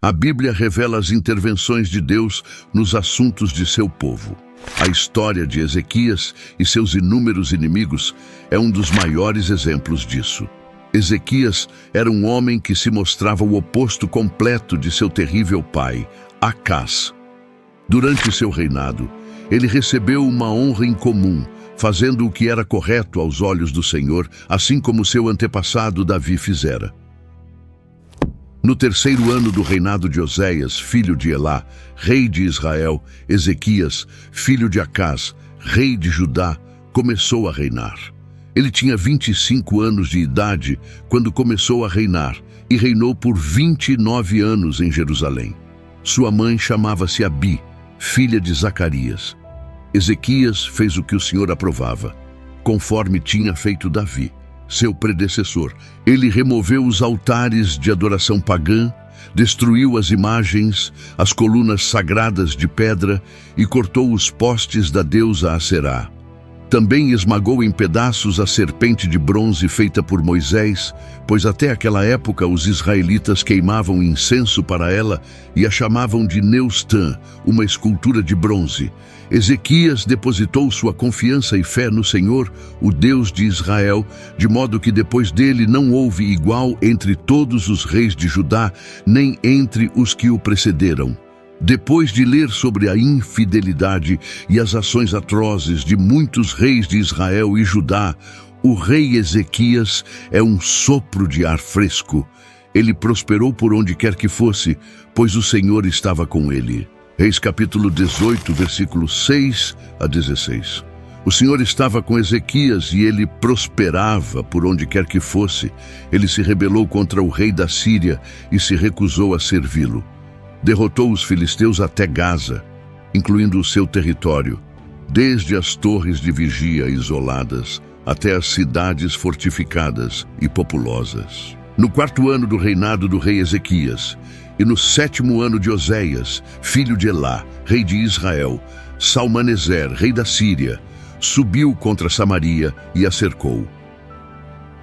A Bíblia revela as intervenções de Deus nos assuntos de seu povo. A história de Ezequias e seus inúmeros inimigos é um dos maiores exemplos disso. Ezequias era um homem que se mostrava o oposto completo de seu terrível pai, Acás. Durante seu reinado, ele recebeu uma honra incomum, fazendo o que era correto aos olhos do Senhor, assim como seu antepassado Davi fizera. No terceiro ano do reinado de Oséias, filho de Elá, rei de Israel, Ezequias, filho de Acás, rei de Judá, começou a reinar. Ele tinha 25 anos de idade quando começou a reinar e reinou por 29 anos em Jerusalém. Sua mãe chamava-se Abi, filha de Zacarias. Ezequias fez o que o Senhor aprovava, conforme tinha feito Davi, seu predecessor. Ele removeu os altares de adoração pagã, destruiu as imagens, as colunas sagradas de pedra e cortou os postes da deusa Aserá. Também esmagou em pedaços a serpente de bronze feita por Moisés, pois até aquela época os israelitas queimavam incenso para ela e a chamavam de Neustã, uma escultura de bronze. Ezequias depositou sua confiança e fé no Senhor, o Deus de Israel, de modo que depois dele não houve igual entre todos os reis de Judá, nem entre os que o precederam. Depois de ler sobre a infidelidade e as ações atrozes de muitos reis de Israel e Judá, o rei Ezequias é um sopro de ar fresco. Ele prosperou por onde quer que fosse, pois o Senhor estava com ele. Reis capítulo 18, versículos 6 a 16. O Senhor estava com Ezequias e ele prosperava por onde quer que fosse. Ele se rebelou contra o rei da Síria e se recusou a servi-lo. Derrotou os filisteus até Gaza, incluindo o seu território, desde as torres de vigia isoladas até as cidades fortificadas e populosas. No quarto ano do reinado do rei Ezequias, e no sétimo ano de Oséias, filho de Elá, rei de Israel, Salmaneser, rei da Síria, subiu contra Samaria e a cercou.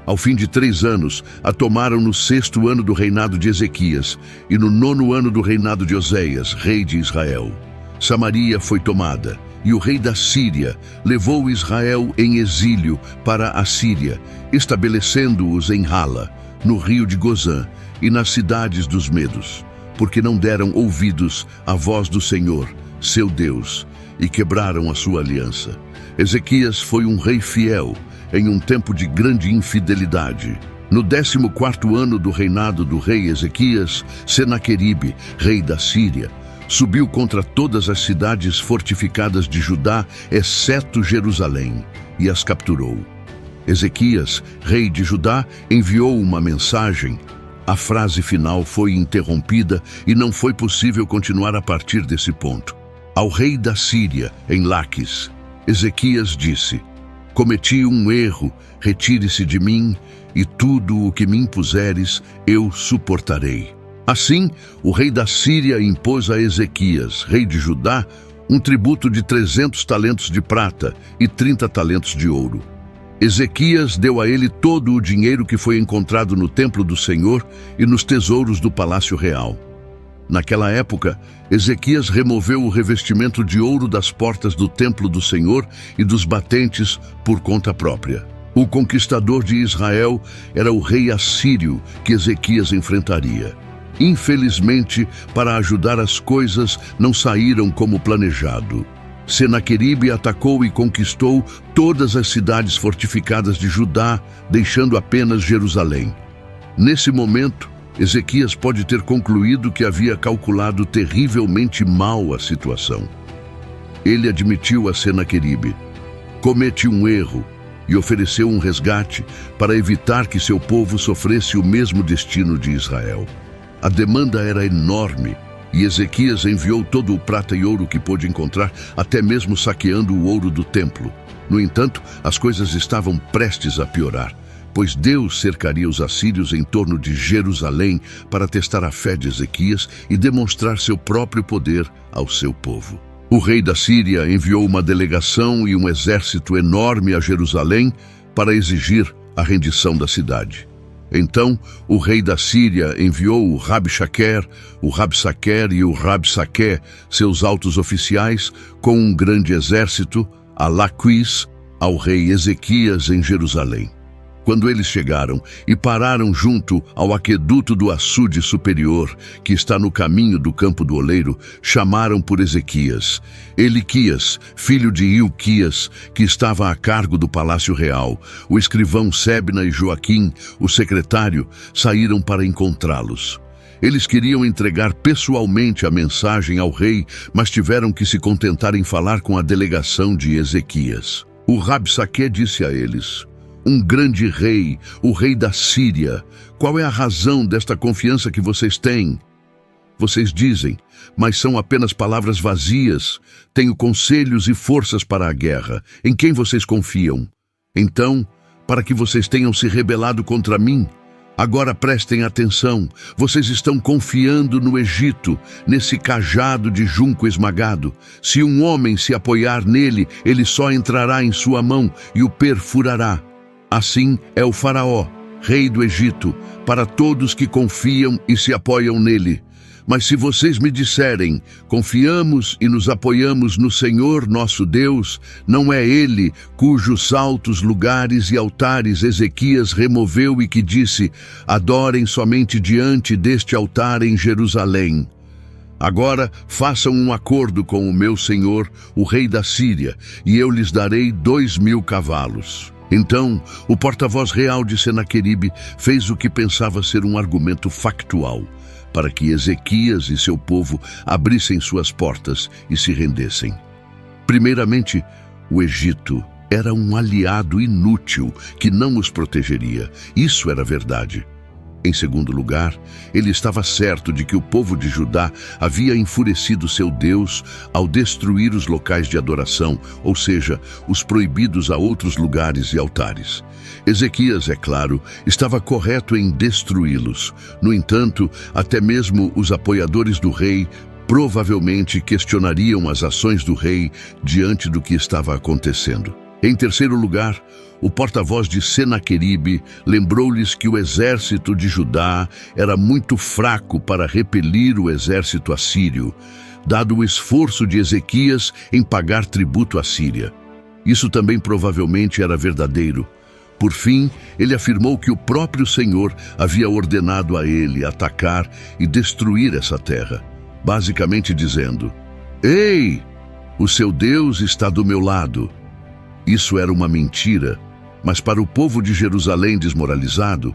Ao fim de 3 anos, a tomaram no 6º ano do reinado de Ezequias e no 9º ano do reinado de Oséias, rei de Israel. Samaria foi tomada e o rei da Síria levou Israel em exílio para a Síria, estabelecendo-os em Hala, no rio de Gozã e nas cidades dos Medos, porque não deram ouvidos à voz do Senhor, seu Deus, e quebraram a sua aliança. Ezequias foi um rei fiel, em um tempo de grande infidelidade. No 14º ano do reinado do rei Ezequias, Senaqueribe, rei da Síria, subiu contra todas as cidades fortificadas de Judá, exceto Jerusalém, e as capturou. Ezequias, rei de Judá, enviou uma mensagem. A frase final foi interrompida e não foi possível continuar a partir desse ponto. Ao rei da Síria, em Laquis, Ezequias disse: cometi um erro, retire-se de mim, e tudo o que me impuseres eu suportarei. Assim, o rei da Síria impôs a Ezequias, rei de Judá, um tributo de 300 talentos de prata e 30 talentos de ouro. Ezequias deu a ele todo o dinheiro que foi encontrado no templo do Senhor e nos tesouros do palácio real. Naquela época, Ezequias removeu o revestimento de ouro das portas do templo do Senhor e dos batentes por conta própria. O conquistador de Israel era o rei assírio que Ezequias enfrentaria. Infelizmente, para ajudar, as coisas não saíram como planejado. Senaqueribe atacou e conquistou todas as cidades fortificadas de Judá, deixando apenas Jerusalém. Nesse momento, Ezequias pode ter concluído que havia calculado terrivelmente mal a situação. Ele admitiu a Senaqueribe, comete um erro e ofereceu um resgate para evitar que seu povo sofresse o mesmo destino de Israel. A demanda era enorme e Ezequias enviou todo o prata e ouro que pôde encontrar, até mesmo saqueando o ouro do templo. No entanto, as coisas estavam prestes a piorar, pois Deus cercaria os assírios em torno de Jerusalém para testar a fé de Ezequias e demonstrar seu próprio poder ao seu povo. O rei da Síria enviou uma delegação e um exército enorme a Jerusalém para exigir a rendição da cidade. Então o rei da Síria enviou o Rabsaquer e o Rabsaqué, seus altos oficiais, com um grande exército, a Laquis, ao rei Ezequias em Jerusalém. Quando eles chegaram e pararam junto ao aqueduto do açude superior, que está no caminho do campo do oleiro, chamaram por Ezequias. Eliquias, filho de Ilquias, que estava a cargo do palácio real, o escrivão Sebna e Joaquim, o secretário, saíram para encontrá-los. Eles queriam entregar pessoalmente a mensagem ao rei, mas tiveram que se contentar em falar com a delegação de Ezequias. O Rabsaqué disse a eles: um grande rei, o rei da Síria. Qual é a razão desta confiança que vocês têm? Vocês dizem, mas são apenas palavras vazias. Tenho conselhos e forças para a guerra. Em quem vocês confiam? Então, para que vocês tenham se rebelado contra mim, agora prestem atenção. Vocês estão confiando no Egito, nesse cajado de junco esmagado. Se um homem se apoiar nele, ele só entrará em sua mão e o perfurará. Assim é o faraó, rei do Egito, para todos que confiam e se apoiam nele. Mas se vocês me disserem, confiamos e nos apoiamos no Senhor nosso Deus, não é Ele cujos altos lugares e altares Ezequias removeu e que disse, adorem somente diante deste altar em Jerusalém. Agora façam um acordo com o meu senhor, o rei da Síria, e eu lhes darei 2.000 cavalos. Então, o porta-voz real de Senaqueribe fez o que pensava ser um argumento factual, para que Ezequias e seu povo abrissem suas portas e se rendessem. Primeiramente, o Egito era um aliado inútil que não os protegeria. Isso era verdade. Em segundo lugar, ele estava certo de que o povo de Judá havia enfurecido seu Deus ao destruir os locais de adoração, ou seja, os proibidos a outros lugares e altares. Ezequias, é claro, estava correto em destruí-los. No entanto, até mesmo os apoiadores do rei provavelmente questionariam as ações do rei diante do que estava acontecendo. Em terceiro lugar, o porta-voz de Senaqueribe lembrou-lhes que o exército de Judá era muito fraco para repelir o exército assírio, dado o esforço de Ezequias em pagar tributo à Síria. Isso também provavelmente era verdadeiro. Por fim, ele afirmou que o próprio Senhor havia ordenado a ele atacar e destruir essa terra, basicamente dizendo, ei, o seu Deus está do meu lado. Isso era uma mentira, mas para o povo de Jerusalém desmoralizado,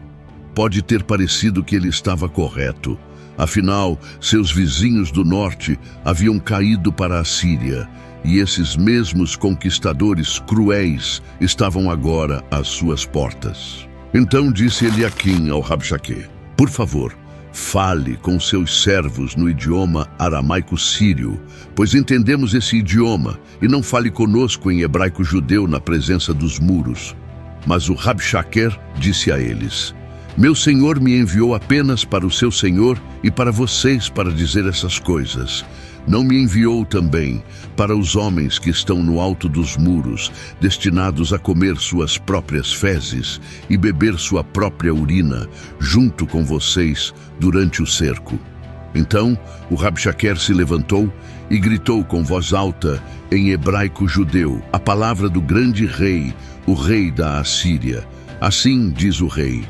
pode ter parecido que ele estava correto. Afinal, seus vizinhos do norte haviam caído para a Síria, e esses mesmos conquistadores cruéis estavam agora às suas portas. Então disse Eliaquim ao Rabsaqué, por favor, fale com seus servos no idioma aramaico-sírio, pois entendemos esse idioma, e não fale conosco em hebraico-judeu na presença dos muros. Mas o Rabsaqué disse a eles, meu senhor me enviou apenas para o seu senhor e para vocês para dizer essas coisas. Não me enviou também para os homens que estão no alto dos muros, destinados a comer suas próprias fezes e beber sua própria urina, junto com vocês, durante o cerco. Então o Rabsaqué se levantou e gritou com voz alta, em hebraico-judeu, a palavra do grande rei, o rei da Assíria. Assim diz o rei,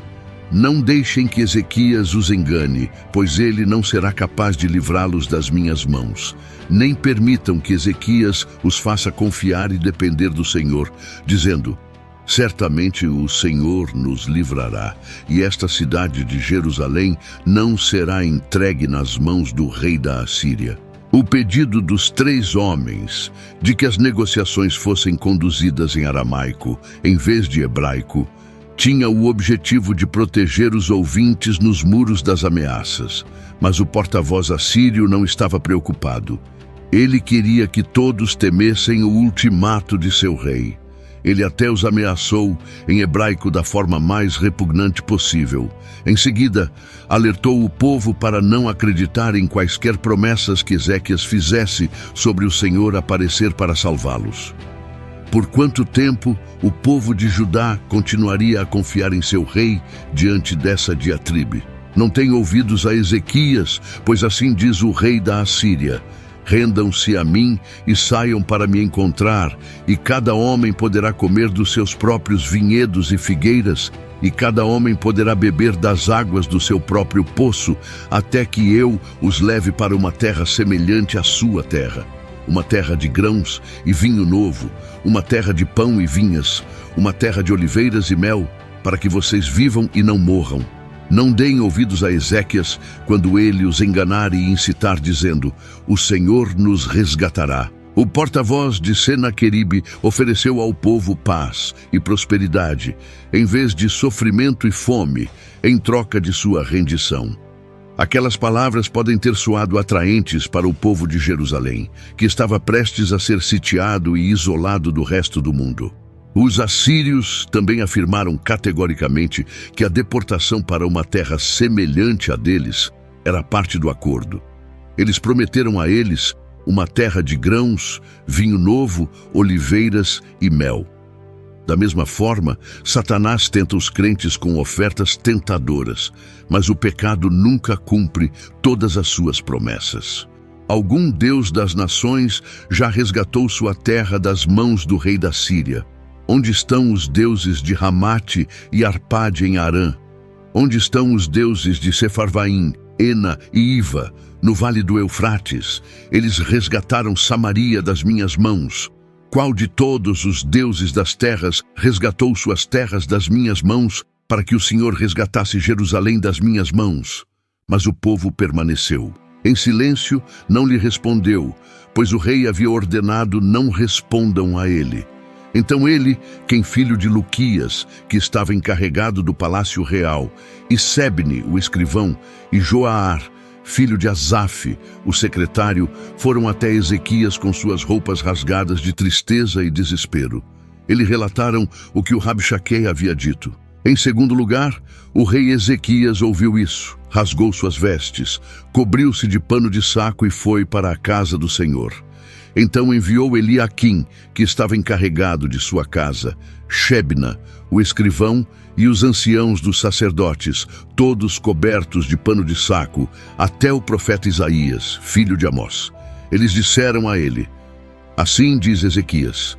não deixem que Ezequias os engane, pois ele não será capaz de livrá-los das minhas mãos. Nem permitam que Ezequias os faça confiar e depender do Senhor, dizendo, certamente o Senhor nos livrará, e esta cidade de Jerusalém não será entregue nas mãos do rei da Assíria. O pedido dos 3 homens de que as negociações fossem conduzidas em aramaico, em vez de hebraico, tinha o objetivo de proteger os ouvintes nos muros das ameaças, mas o porta-voz assírio não estava preocupado. Ele queria que todos temessem o ultimato de seu rei. Ele até os ameaçou em hebraico da forma mais repugnante possível. Em seguida, alertou o povo para não acreditar em quaisquer promessas que Ezequias fizesse sobre o Senhor aparecer para salvá-los. Por quanto tempo o povo de Judá continuaria a confiar em seu rei diante dessa diatribe? Não tenho ouvidos a Ezequias, pois assim diz o rei da Assíria: rendam-se a mim e saiam para me encontrar, e cada homem poderá comer dos seus próprios vinhedos e figueiras, e cada homem poderá beber das águas do seu próprio poço, até que eu os leve para uma terra semelhante à sua terra. Uma terra de grãos e vinho novo, uma terra de pão e vinhas, uma terra de oliveiras e mel, para que vocês vivam e não morram. Não deem ouvidos a Ezequias quando ele os enganar e incitar, dizendo: o Senhor nos resgatará. O porta-voz de Senaqueribe ofereceu ao povo paz e prosperidade, em vez de sofrimento e fome, em troca de sua rendição. Aquelas palavras podem ter soado atraentes para o povo de Jerusalém, que estava prestes a ser sitiado e isolado do resto do mundo. Os assírios também afirmaram categoricamente que a deportação para uma terra semelhante à deles era parte do acordo. Eles prometeram a eles uma terra de grãos, vinho novo, oliveiras e mel. Da mesma forma, Satanás tenta os crentes com ofertas tentadoras, mas o pecado nunca cumpre todas as suas promessas. Algum Deus das nações já resgatou sua terra das mãos do rei da Síria. Onde estão os deuses de Ramate e Arpade em Arã? Onde estão os deuses de Sefarvaim, Ena e Iva, no vale do Eufrates? Eles resgataram Samaria das minhas mãos. Qual de todos os deuses das terras resgatou suas terras das minhas mãos, para que o Senhor resgatasse Jerusalém das minhas mãos? Mas o povo permaneceu. Em silêncio, não lhe respondeu, pois o rei havia ordenado: não respondam a ele. Então ele, quem filho de Luquias, que estava encarregado do palácio real, e Sebne, o escrivão, e Joaar, filho de Asaf, o secretário, foram até Ezequias com suas roupas rasgadas de tristeza e desespero. Eles relataram o que o Rabshaquei havia dito. Em segundo lugar, o rei Ezequias ouviu isso, rasgou suas vestes, cobriu-se de pano de saco e foi para a casa do Senhor. Então enviou Eliaquim, que estava encarregado de sua casa, Shebna, o escrivão, e os anciãos dos sacerdotes, todos cobertos de pano de saco, até o profeta Isaías, filho de Amós. Eles disseram a ele: assim diz Ezequias: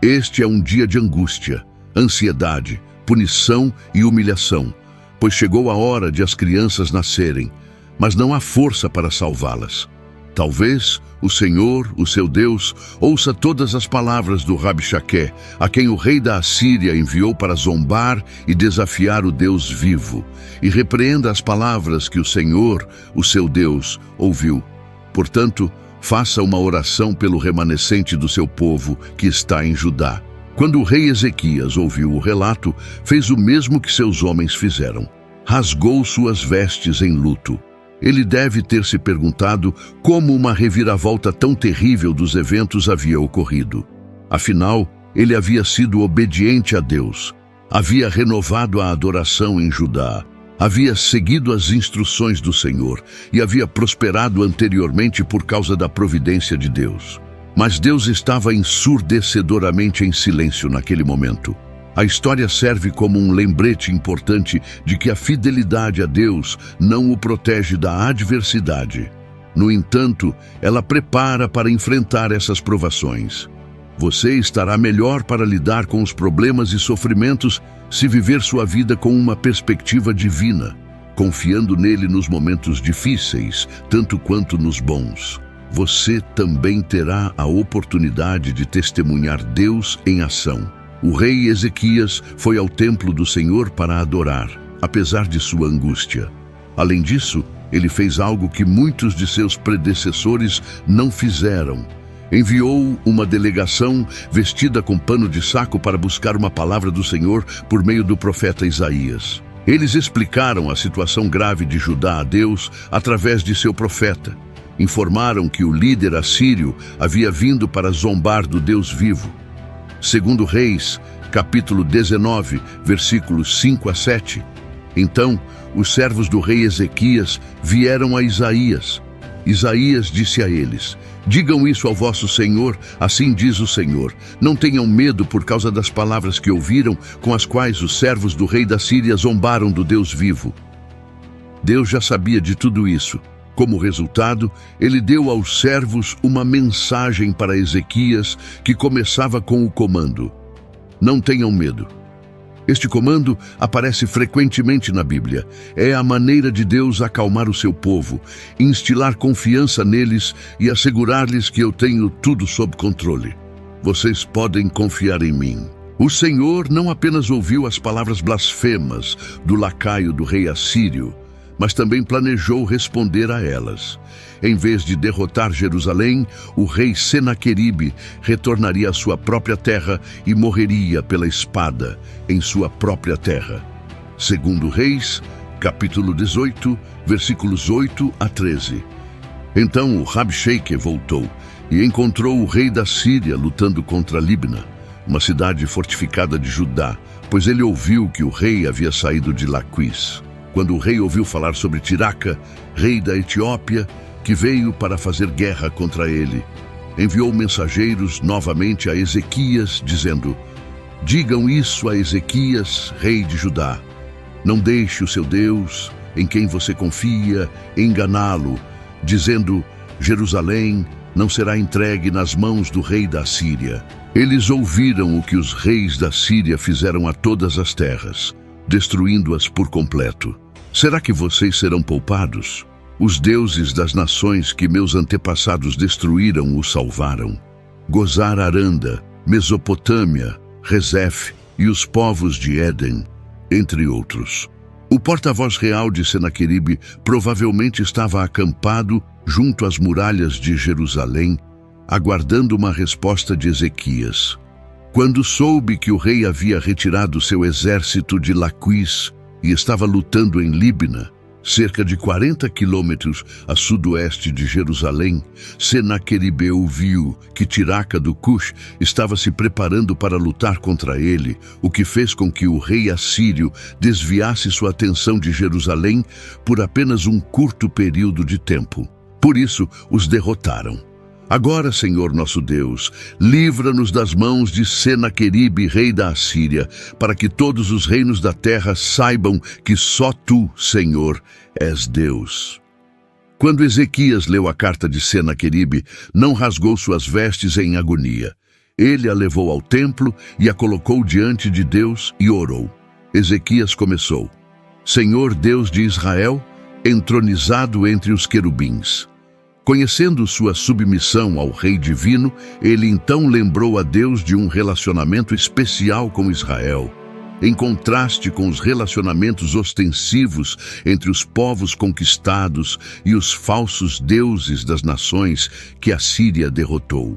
este é um dia de angústia, ansiedade, punição e humilhação, pois chegou a hora de as crianças nascerem, mas não há força para salvá-las. Talvez o Senhor, o seu Deus, ouça todas as palavras do Rabshaqué, a quem o rei da Assíria enviou para zombar e desafiar o Deus vivo, e repreenda as palavras que o Senhor, o seu Deus, ouviu. Portanto, faça uma oração pelo remanescente do seu povo que está em Judá. Quando o rei Ezequias ouviu o relato, fez o mesmo que seus homens fizeram. Rasgou suas vestes em luto. Ele deve ter se perguntado como uma reviravolta tão terrível dos eventos havia ocorrido. Afinal, ele havia sido obediente a Deus, havia renovado a adoração em Judá, havia seguido as instruções do Senhor e havia prosperado anteriormente por causa da providência de Deus. Mas Deus estava ensurdecedoramente em silêncio naquele momento. A história serve como um lembrete importante de que a fidelidade a Deus não o protege da adversidade. No entanto, ela prepara para enfrentar essas provações. Você estará melhor para lidar com os problemas e sofrimentos se viver sua vida com uma perspectiva divina, confiando nele nos momentos difíceis, tanto quanto nos bons. Você também terá a oportunidade de testemunhar Deus em ação. O rei Ezequias foi ao templo do Senhor para adorar, apesar de sua angústia. Além disso, ele fez algo que muitos de seus predecessores não fizeram. Enviou uma delegação vestida com pano de saco para buscar uma palavra do Senhor por meio do profeta Isaías. Eles explicaram a situação grave de Judá a Deus através de seu profeta. Informaram que o líder assírio havia vindo para zombar do Deus vivo. Segundo Reis, capítulo 19, versículos 5 a 7. Então, os servos do rei Ezequias vieram a Isaías. Isaías disse a eles: Digam isso ao vosso senhor, assim diz o Senhor. Não tenham medo por causa das palavras que ouviram, com as quais os servos do rei da Síria zombaram do Deus vivo. Deus já sabia de tudo isso. Como resultado, ele deu aos servos uma mensagem para Ezequias que começava com o comando: não tenham medo. Este comando aparece frequentemente na Bíblia. É a maneira de Deus acalmar o seu povo, instilar confiança neles e assegurar-lhes que eu tenho tudo sob controle. Vocês podem confiar em mim. O Senhor não apenas ouviu as palavras blasfemas do lacaio do rei assírio, mas também planejou responder a elas. Em vez de derrotar Jerusalém, o rei Senaqueribe retornaria à sua própria terra e morreria pela espada em sua própria terra. Segundo Reis, capítulo 18, versículos 8 a 13. Então o Rabshakeh voltou e encontrou o rei da Síria lutando contra Libna, uma cidade fortificada de Judá, pois ele ouviu que o rei havia saído de Laquis. Quando o rei ouviu falar sobre Tiraca, rei da Etiópia, que veio para fazer guerra contra ele, enviou mensageiros novamente a Ezequias, dizendo: digam isso a Ezequias, rei de Judá. Não deixe o seu Deus, em quem você confia, enganá-lo, dizendo: Jerusalém não será entregue nas mãos do rei da Síria. Eles ouviram o que os reis da Síria fizeram a todas as terras, destruindo-as por completo. Será que vocês serão poupados? Os deuses das nações que meus antepassados destruíram os salvaram. Gozar Aranda, Mesopotâmia, Rezef e os povos de Éden, entre outros. O porta-voz real de Senaqueribe provavelmente estava acampado junto às muralhas de Jerusalém, aguardando uma resposta de Ezequias. Quando soube que o rei havia retirado seu exército de Laquis e estava lutando em Libna, cerca de 40 quilômetros a sudoeste de Jerusalém, Senaqueribe viu que Tiraca do Cush estava se preparando para lutar contra ele, o que fez com que o rei assírio desviasse sua atenção de Jerusalém por apenas um curto período de tempo. Por isso, os derrotaram. Agora, Senhor nosso Deus, livra-nos das mãos de Senaqueribe, rei da Assíria, para que todos os reinos da terra saibam que só Tu, Senhor, és Deus. Quando Ezequias leu a carta de Senaqueribe, não rasgou suas vestes em agonia. Ele a levou ao templo e a colocou diante de Deus e orou. Ezequias começou: Senhor Deus de Israel, entronizado entre os querubins. Conhecendo sua submissão ao Rei Divino, ele então lembrou a Deus de um relacionamento especial com Israel, em contraste com os relacionamentos ostensivos entre os povos conquistados e os falsos deuses das nações que a Síria derrotou.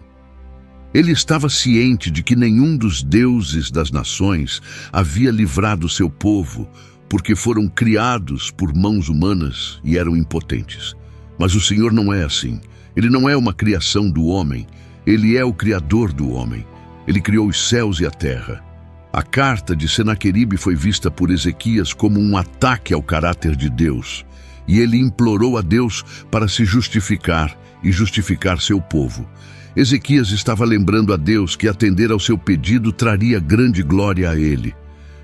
Ele estava ciente de que nenhum dos deuses das nações havia livrado seu povo, porque foram criados por mãos humanas e eram impotentes. Mas o Senhor não é assim. Ele não é uma criação do homem. Ele é o Criador do homem. Ele criou os céus e a terra. A carta de Senaqueribe foi vista por Ezequias como um ataque ao caráter de Deus, e ele implorou a Deus para se justificar e justificar seu povo. Ezequias estava lembrando a Deus que atender ao seu pedido traria grande glória a ele.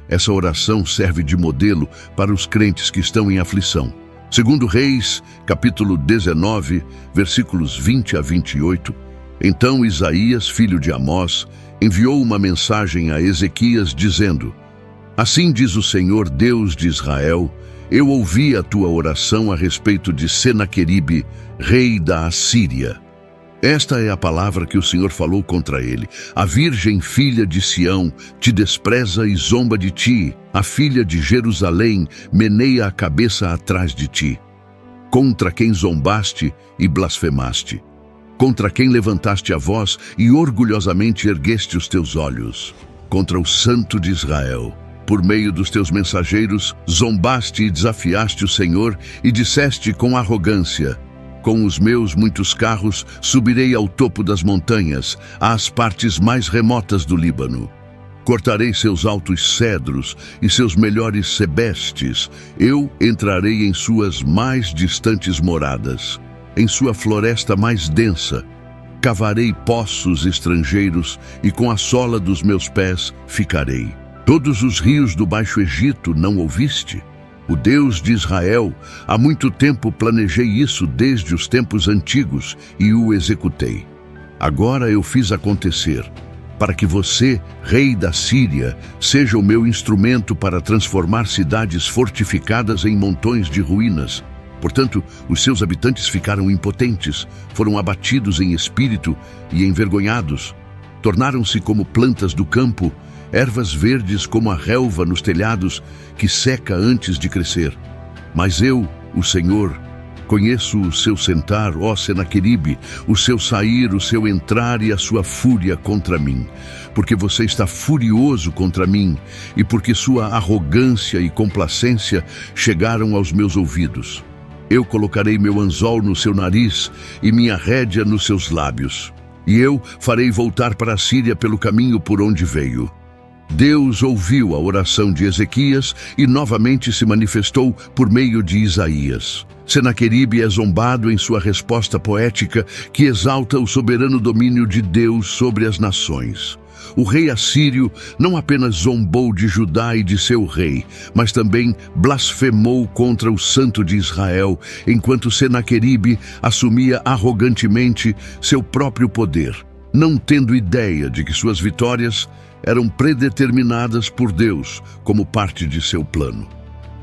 Essa oração serve de modelo para os crentes que estão em aflição. Segundo Reis, capítulo 19, versículos 20 a 28, então Isaías, filho de Amós, enviou uma mensagem a Ezequias dizendo: assim diz o Senhor Deus de Israel, eu ouvi a tua oração a respeito de Senaqueribe, rei da Assíria. Esta é a palavra que o Senhor falou contra ele. A virgem filha de Sião te despreza e zomba de ti. A filha de Jerusalém meneia a cabeça atrás de ti. Contra quem zombaste e blasfemaste. Contra quem levantaste a voz e orgulhosamente ergueste os teus olhos. Contra o Santo de Israel. Por meio dos teus mensageiros, zombaste e desafiaste o Senhor e disseste com arrogância: com os meus muitos carros subirei ao topo das montanhas, às partes mais remotas do Líbano. Cortarei seus altos cedros e seus melhores sebestes. Eu entrarei em suas mais distantes moradas, em sua floresta mais densa. cavarei poços estrangeiros e com a sola dos meus pés ficarei. Todos os rios do Baixo Egito não ouviste? O Deus de Israel, há muito tempo planejei isso desde os tempos antigos e o executei. Agora eu fiz acontecer, para que você, rei da Síria, seja o meu instrumento para transformar cidades fortificadas em montões de ruínas. Portanto, os seus habitantes ficaram impotentes, foram abatidos em espírito e envergonhados. Tornaram-se como plantas do campo, ervas verdes como a relva nos telhados, que seca antes de crescer. Mas eu, o Senhor, conheço o seu sentar, ó Senaqueribe, o seu sair, o seu entrar e a sua fúria contra mim. Porque você está furioso contra mim e porque sua arrogância e complacência chegaram aos meus ouvidos. Eu colocarei meu anzol no seu nariz e minha rédea nos seus lábios. E eu farei voltar para a Síria pelo caminho por onde veio. Deus ouviu a oração de Ezequias e novamente se manifestou por meio de Isaías. Senaqueribe é zombado em sua resposta poética que exalta o soberano domínio de Deus sobre as nações. O rei assírio não apenas zombou de Judá e de seu rei, mas também blasfemou contra o Santo de Israel, enquanto Senaqueribe assumia arrogantemente seu próprio poder, não tendo ideia de que suas vitórias eram predeterminadas por Deus como parte de seu plano.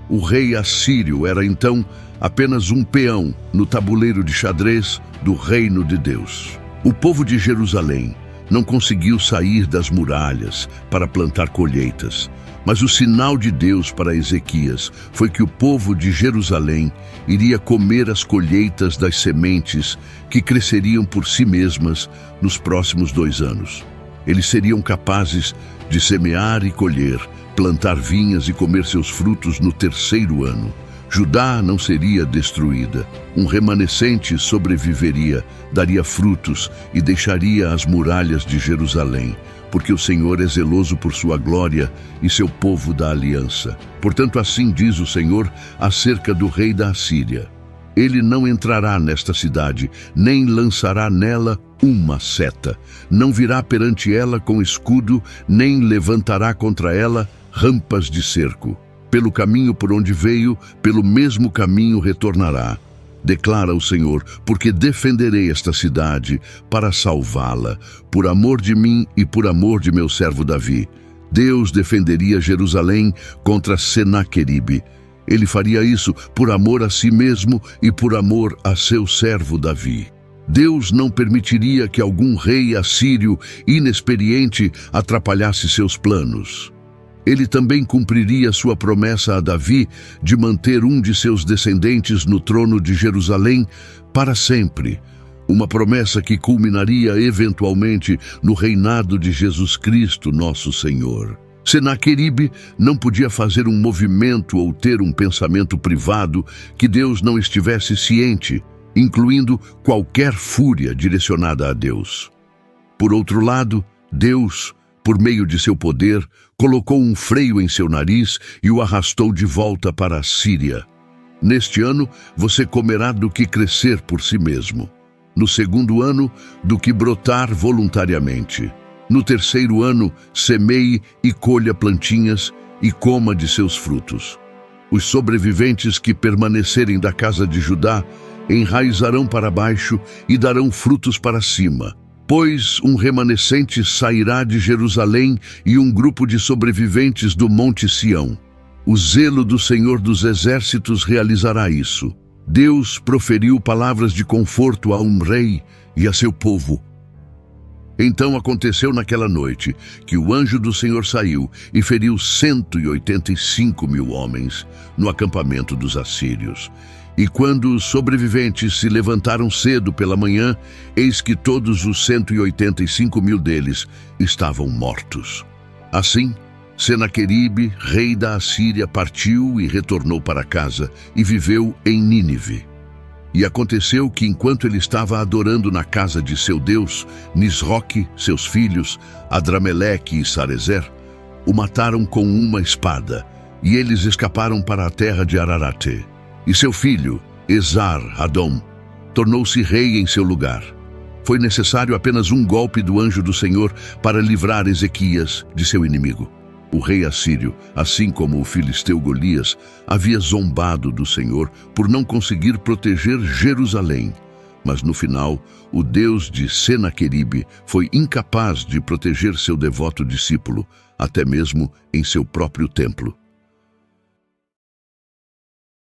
O rei assírio era então apenas um peão no tabuleiro de xadrez do reino de Deus. O povo de Jerusalém não conseguiu sair das muralhas para plantar colheitas, mas o sinal de Deus para Ezequias foi que o povo de Jerusalém iria comer as colheitas das sementes que cresceriam por si mesmas nos próximos 2 anos. Eles seriam capazes de semear e colher, plantar vinhas e comer seus frutos no 3º ano. Judá não seria destruída. Um remanescente sobreviveria, daria frutos e deixaria as muralhas de Jerusalém, porque o Senhor é zeloso por sua glória e seu povo da aliança. Portanto, assim diz o Senhor acerca do rei da Assíria: ele não entrará nesta cidade, nem lançará nela uma seta. Não virá perante ela com escudo, nem levantará contra ela rampas de cerco. Pelo caminho por onde veio, pelo mesmo caminho retornará. Declara o Senhor, porque defenderei esta cidade para salvá-la, por amor de mim e por amor de meu servo Davi. Deus defenderia Jerusalém contra Senaqueribe. Ele faria isso por amor a si mesmo e por amor a seu servo Davi. Deus não permitiria que algum rei assírio inexperiente atrapalhasse seus planos. Ele também cumpriria sua promessa a Davi de manter um de seus descendentes no trono de Jerusalém para sempre, uma promessa que culminaria eventualmente no reinado de Jesus Cristo, nosso Senhor. Senaqueribe não podia fazer um movimento ou ter um pensamento privado que Deus não estivesse ciente, incluindo qualquer fúria direcionada a Deus. Por outro lado, Deus, por meio de seu poder, colocou um freio em seu nariz e o arrastou de volta para a Síria. Neste ano, você comerá do que crescer por si mesmo. No 2º ano, do que brotar voluntariamente. No 3º ano, semeie e colha plantinhas e coma de seus frutos. Os sobreviventes que permanecerem da casa de Judá enraizarão para baixo e darão frutos para cima. Pois um remanescente sairá de Jerusalém e um grupo de sobreviventes do Monte Sião. O zelo do Senhor dos Exércitos realizará isso. Deus proferiu palavras de conforto a um rei e a seu povo. Então aconteceu naquela noite que o anjo do Senhor saiu e feriu 185.000 homens no acampamento dos assírios. E quando os sobreviventes se levantaram cedo pela manhã, eis que todos os 185.000 deles estavam mortos. Assim, Senaqueribe, rei da Assíria, partiu e retornou para casa e viveu em Nínive. E aconteceu que, enquanto ele estava adorando na casa de seu Deus, Nisroque, seus filhos, Adrameleque e Sarezer, o mataram com uma espada, e eles escaparam para a terra de Ararate. E seu filho, Esar-Hadom, tornou-se rei em seu lugar. Foi necessário apenas um golpe do anjo do Senhor para livrar Ezequias de seu inimigo. O rei assírio, assim como o filisteu Golias, havia zombado do Senhor por não conseguir proteger Jerusalém. Mas no final, o Deus de Senaqueribe foi incapaz de proteger seu devoto discípulo, até mesmo em seu próprio templo.